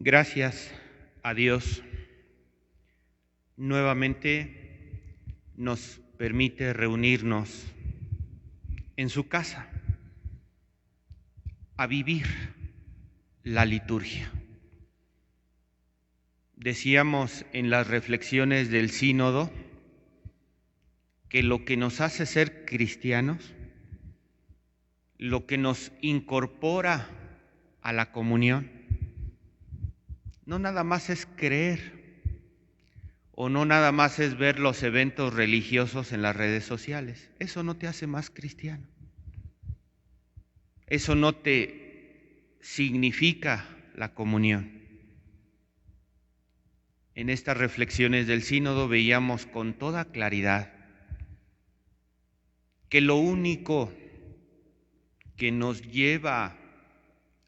Gracias a Dios, nuevamente nos permite reunirnos en su casa a vivir la liturgia. Decíamos en las reflexiones del sínodo que lo que nos hace ser cristianos, lo que nos incorpora a la comunión, no nada más es creer o no nada más es ver los eventos religiosos en las redes sociales. Eso no te hace más cristiano. Eso no te significa la comunión. En estas reflexiones del sínodo veíamos con toda claridad que lo único que nos lleva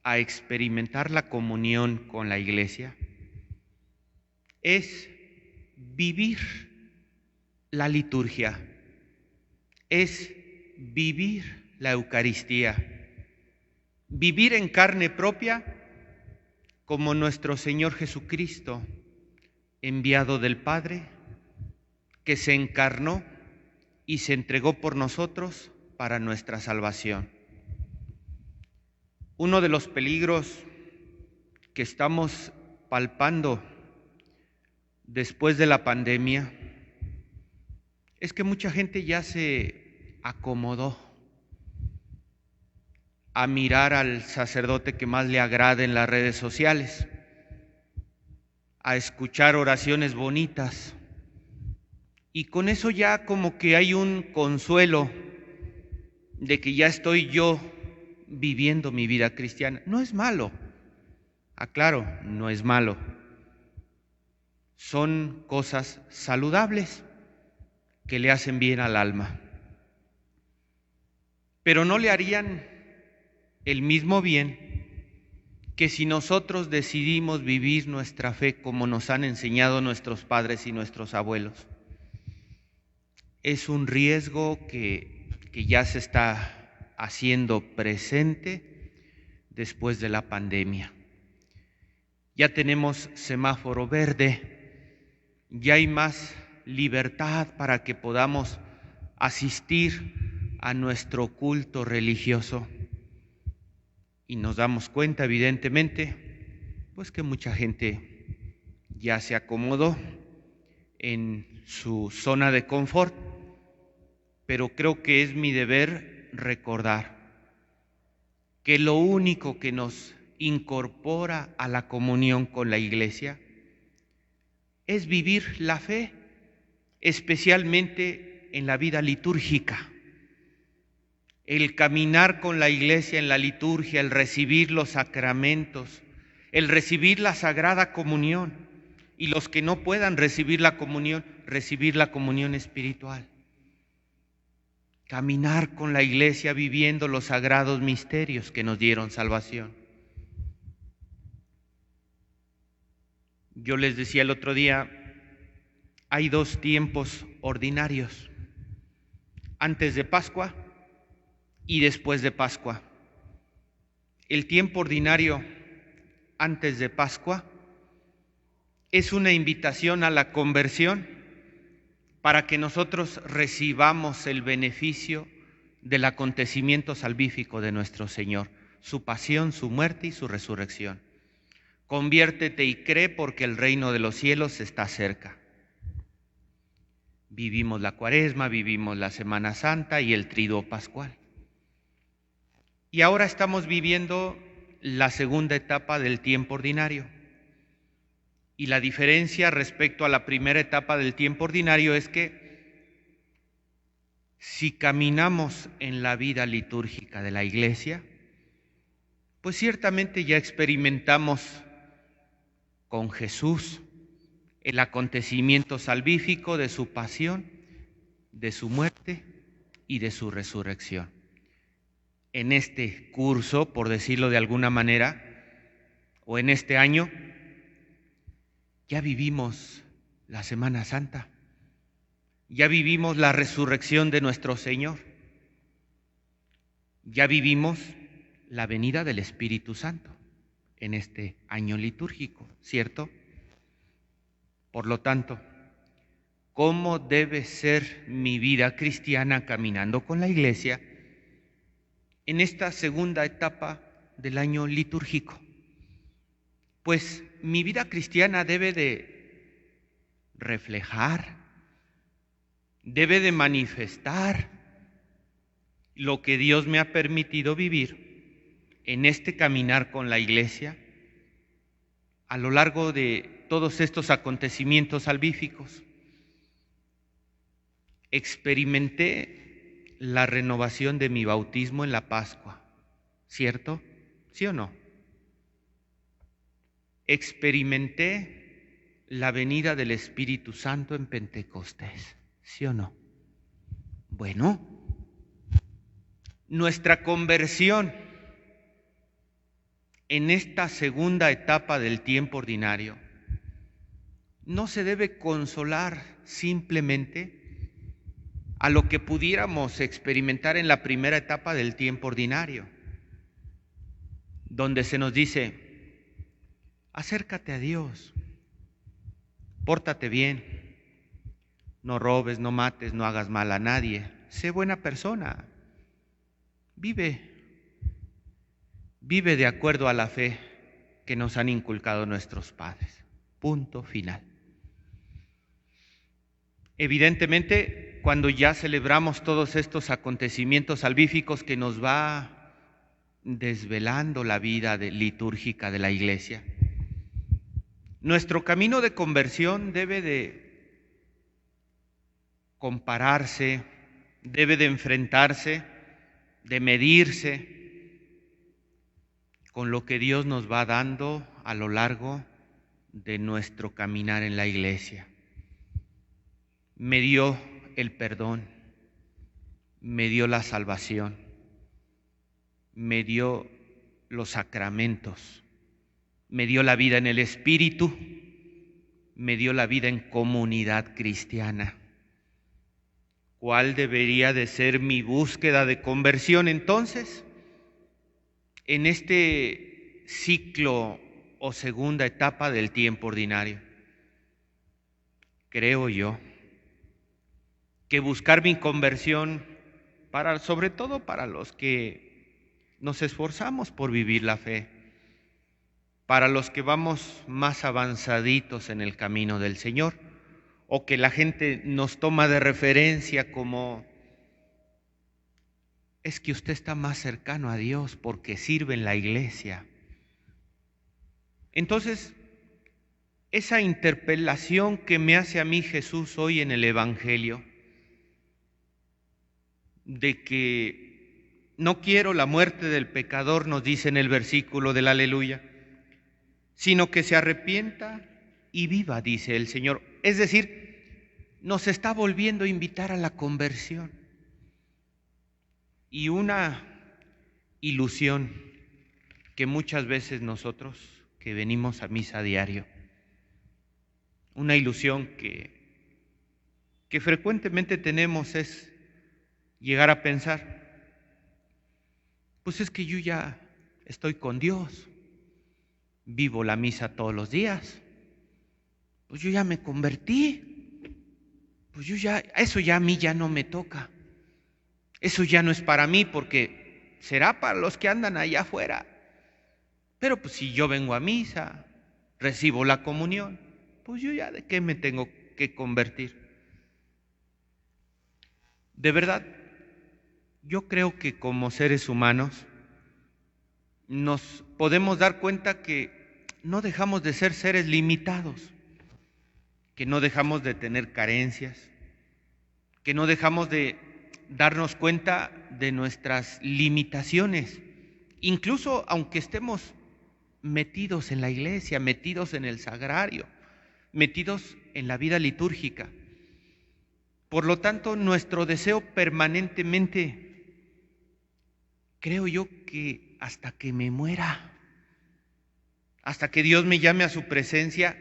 a experimentar la comunión con la Iglesia es vivir la liturgia, es vivir la Eucaristía, vivir en carne propia como nuestro Señor Jesucristo, enviado del Padre, que se encarnó y se entregó por nosotros para nuestra salvación. Uno de los peligros que estamos palpando después de la pandemia es que mucha gente ya se acomodó a mirar al sacerdote que más le agrade en las redes sociales, a escuchar oraciones bonitas, y con eso ya como que hay un consuelo de que ya estoy yo viviendo mi vida cristiana. No es malo, aclaro, no es malo. Son cosas saludables que le hacen bien al alma, pero no le harían el mismo bien que si nosotros decidimos vivir nuestra fe como nos han enseñado nuestros padres y nuestros abuelos. Es un riesgo que ya se está haciendo presente después de la pandemia. Ya tenemos semáforo verde, ya hay más libertad para que podamos asistir a nuestro culto religioso. Y nos damos cuenta, evidentemente, pues que mucha gente ya se acomodó en su zona de confort, pero creo que es mi deber recordar que lo único que nos incorpora a la comunión con la Iglesia es vivir la fe, especialmente en la vida litúrgica. El caminar con la Iglesia en la liturgia, el recibir los sacramentos, el recibir la Sagrada Comunión, y los que no puedan recibir la comunión espiritual. Caminar con la Iglesia viviendo los sagrados misterios que nos dieron salvación. Yo les decía el otro día, hay dos tiempos ordinarios, antes de Pascua y después de Pascua. El tiempo ordinario antes de Pascua es una invitación a la conversión para que nosotros recibamos el beneficio del acontecimiento salvífico de nuestro Señor, su pasión, su muerte y su resurrección. Conviértete y cree porque el reino de los cielos está cerca. Vivimos la Cuaresma, vivimos la Semana Santa y el Triduo Pascual. Y ahora estamos viviendo la segunda etapa del tiempo ordinario. Y la diferencia respecto a la primera etapa del tiempo ordinario es que si caminamos en la vida litúrgica de la Iglesia, pues ciertamente ya experimentamos con Jesús el acontecimiento salvífico de su pasión, de su muerte y de su resurrección. En este curso, por decirlo de alguna manera, o en este año, ya vivimos la Semana Santa, ya vivimos la resurrección de nuestro Señor, ya vivimos la venida del Espíritu Santo. en este año litúrgico, ¿cierto? Por lo tanto, ¿cómo debe ser mi vida cristiana caminando con la Iglesia en esta segunda etapa del año litúrgico? Pues mi vida cristiana debe de reflejar, debe de manifestar lo que Dios me ha permitido vivir en este caminar con la Iglesia a lo largo de todos estos acontecimientos salvíficos. Experimenté la renovación de mi bautismo en la Pascua, ¿cierto? ¿Sí o no? Experimenté la venida del Espíritu Santo en Pentecostés, ¿sí o no? Bueno, nuestra conversión en esta segunda etapa del tiempo ordinario no se debe consolar simplemente a lo que pudiéramos experimentar en la primera etapa del tiempo ordinario, donde se nos dice: acércate a Dios, pórtate bien, no robes, no mates, no hagas mal a nadie, sé buena persona, vive de acuerdo a la fe que nos han inculcado nuestros padres. Punto final. Evidentemente, cuando ya celebramos todos estos acontecimientos salvíficos que nos va desvelando la vida litúrgica de la Iglesia, nuestro camino de conversión debe de compararse, debe de enfrentarse, de medirse con lo que Dios nos va dando a lo largo de nuestro caminar en la Iglesia. Me dio el perdón, me dio la salvación, me dio los sacramentos, me dio la vida en el Espíritu, me dio la vida en comunidad cristiana. ¿Cuál debería de ser mi búsqueda de conversión entonces? En este ciclo o segunda etapa del tiempo ordinario, creo yo que buscar mi conversión, sobre todo para los que nos esforzamos por vivir la fe, para los que vamos más avanzaditos en el camino del Señor, o que la gente nos toma de referencia como: es que usted está más cercano a Dios porque sirve en la iglesia. Entonces, esa interpelación que me hace a mí Jesús hoy en el Evangelio, de que no quiero la muerte del pecador, nos dice en el versículo del Aleluya, sino que se arrepienta y viva, dice el Señor. Es decir, nos está volviendo a invitar a la conversión. Y una ilusión que muchas veces nosotros que venimos a misa a diario, una ilusión que frecuentemente tenemos es llegar a pensar: pues es que yo ya estoy con Dios, vivo la misa todos los días, pues yo ya me convertí, pues eso ya a mí ya no me toca, eso ya no es para mí porque será para los que andan allá afuera, pero pues si yo vengo a misa, recibo la comunión, pues yo ya de qué me tengo que convertir. De verdad, yo creo que como seres humanos nos podemos dar cuenta que no dejamos de ser seres limitados, que no dejamos de tener carencias, que no dejamos de darnos cuenta de nuestras limitaciones, incluso aunque estemos metidos en la iglesia, metidos en el sagrario, metidos en la vida litúrgica. Por lo tanto, nuestro deseo permanentemente, creo yo que hasta que me muera, hasta que Dios me llame a su presencia,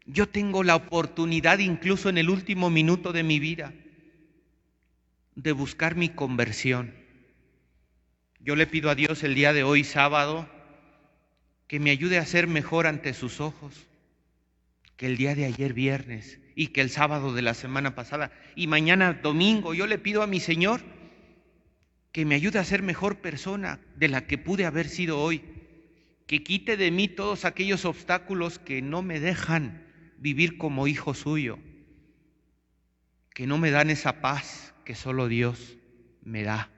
yo tengo la oportunidad, incluso en el último minuto de mi vida, de buscar mi conversión. Yo le pido a Dios el día de hoy, sábado, que me ayude a ser mejor ante sus ojos que el día de ayer viernes y que el sábado de la semana pasada y mañana domingo. Yo le pido a mi Señor que me ayude a ser mejor persona de la que pude haber sido hoy, que quite de mí todos aquellos obstáculos que no me dejan vivir como hijo suyo, que no me dan esa paz que solo Dios me da,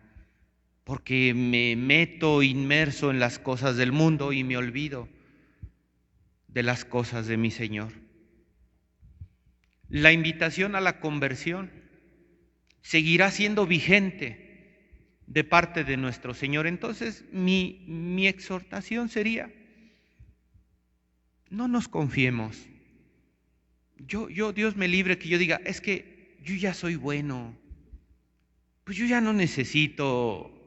porque me meto inmerso en las cosas del mundo y me olvido de las cosas de mi Señor. La invitación a la conversión seguirá siendo vigente de parte de nuestro Señor. Entonces, mi exhortación sería: no nos confiemos. Dios me libre que yo diga, es que yo ya soy bueno, pues yo ya no necesito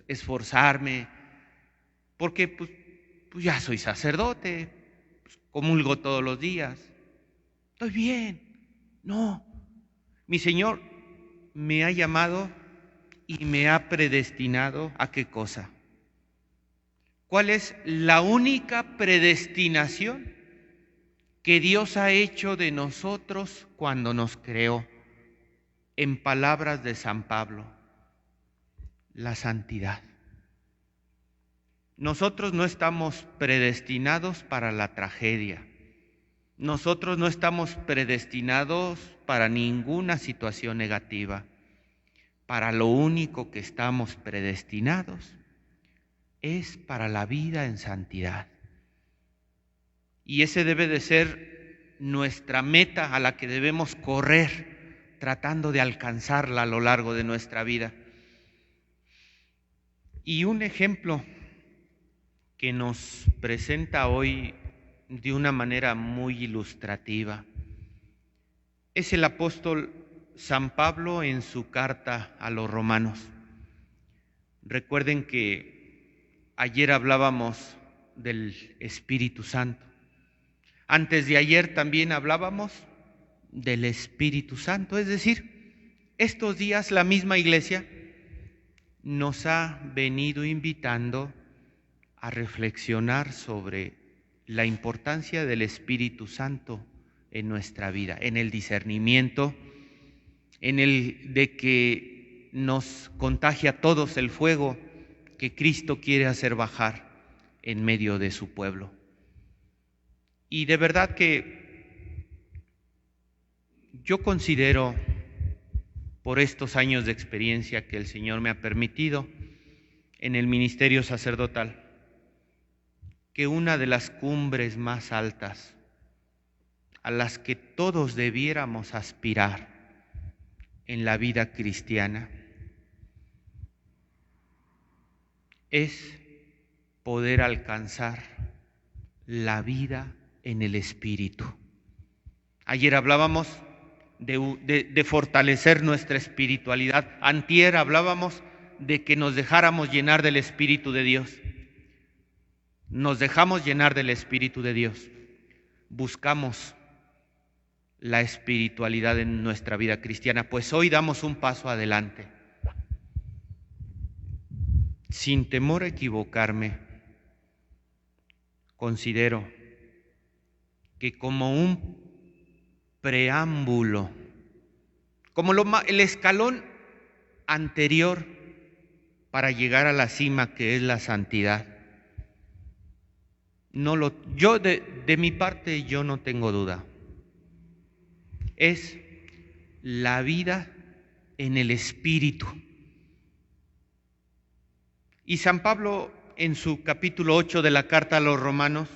esforzarme, porque pues ya soy sacerdote, pues, comulgo todos los días, estoy bien. No, mi Señor me ha llamado y me ha predestinado ¿a qué cosa? ¿Cuál es la única predestinación que Dios ha hecho de nosotros cuando nos creó? En palabras de San Pablo, la santidad. Nosotros no estamos predestinados para la tragedia. Nosotros no estamos predestinados para ninguna situación negativa. Para lo único que estamos predestinados es para la vida en santidad. Y ese debe de ser nuestra meta a la que debemos correr, tratando de alcanzarla a lo largo de nuestra vida. Y un ejemplo que nos presenta hoy de una manera muy ilustrativa es el apóstol San Pablo en su carta a los romanos. Recuerden que ayer hablábamos del Espíritu Santo. Antes de ayer también hablábamos del Espíritu Santo, es decir, estos días la misma Iglesia nos ha venido invitando a reflexionar sobre la importancia del Espíritu Santo en nuestra vida, en el discernimiento, en el de que nos contagie a todos el fuego que Cristo quiere hacer bajar en medio de su pueblo. Y de verdad que yo considero, por estos años de experiencia que el Señor me ha permitido en el ministerio sacerdotal, que una de las cumbres más altas a las que todos debiéramos aspirar en la vida cristiana es poder alcanzar la vida en el Espíritu. Ayer hablábamos de fortalecer nuestra espiritualidad. Antier hablábamos de que nos dejáramos llenar del Espíritu de Dios. Nos dejamos llenar del Espíritu de Dios. Buscamos la espiritualidad en nuestra vida cristiana, pues hoy damos un paso adelante. Sin temor a equivocarme, considero que como un preámbulo, como el escalón anterior para llegar a la cima que es la santidad, yo de mi parte yo no tengo duda, es la vida en el Espíritu. Y San Pablo en su capítulo 8 de la carta a los Romanos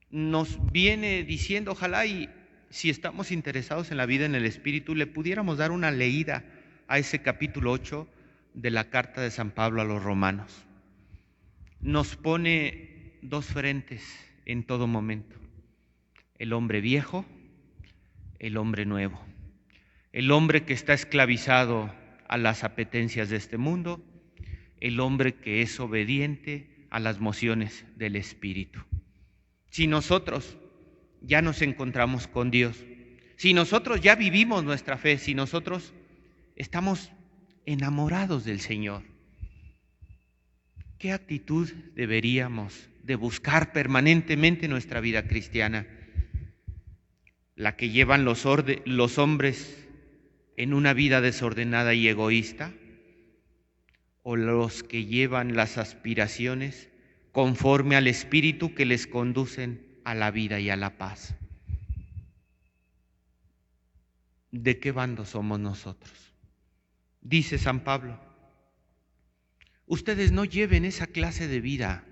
nos viene diciendo, ojalá y si estamos interesados en la vida en el Espíritu, le pudiéramos dar una leída a ese capítulo 8 de la carta de San Pablo a los Romanos. Nos pone dos frentes en todo momento: el hombre viejo, el hombre nuevo, el hombre que está esclavizado a las apetencias de este mundo, el hombre que es obediente a las mociones del Espíritu. Si nosotros ya nos encontramos con Dios, si nosotros ya vivimos nuestra fe, si nosotros estamos enamorados del Señor, ¿qué actitud deberíamos de buscar permanentemente nuestra vida cristiana, la que llevan los hombres en una vida desordenada y egoísta, o los que llevan las aspiraciones conforme al Espíritu que les conducen a la vida y a la paz. ¿De qué bando somos nosotros? Dice San Pablo, ustedes no lleven esa clase de vida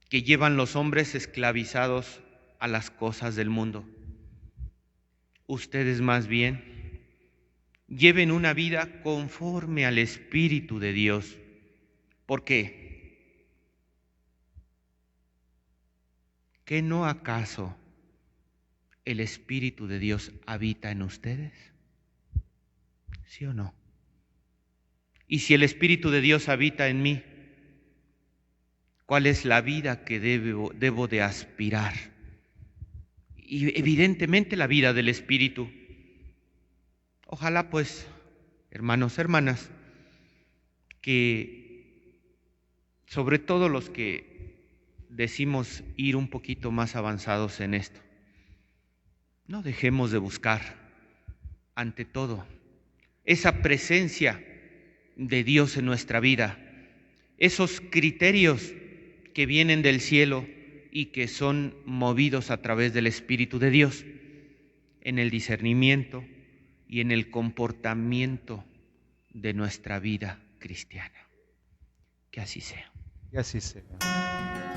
que llevan los hombres esclavizados a las cosas del mundo. Ustedes más bien lleven una vida conforme al Espíritu de Dios. ¿Por qué? ¿Que no acaso el Espíritu de Dios habita en ustedes? ¿Sí o no? Y si el Espíritu de Dios habita en mí, ¿cuál es la vida que debo de aspirar? Y evidentemente la vida del Espíritu. Ojalá pues, hermanos, hermanas, que sobre todo los que decimos ir un poquito más avanzados en esto, no dejemos de buscar, ante todo, esa presencia de Dios en nuestra vida, esos criterios que vienen del cielo y que son movidos a través del Espíritu de Dios en el discernimiento y en el comportamiento de nuestra vida cristiana. Que así sea. Que así sea.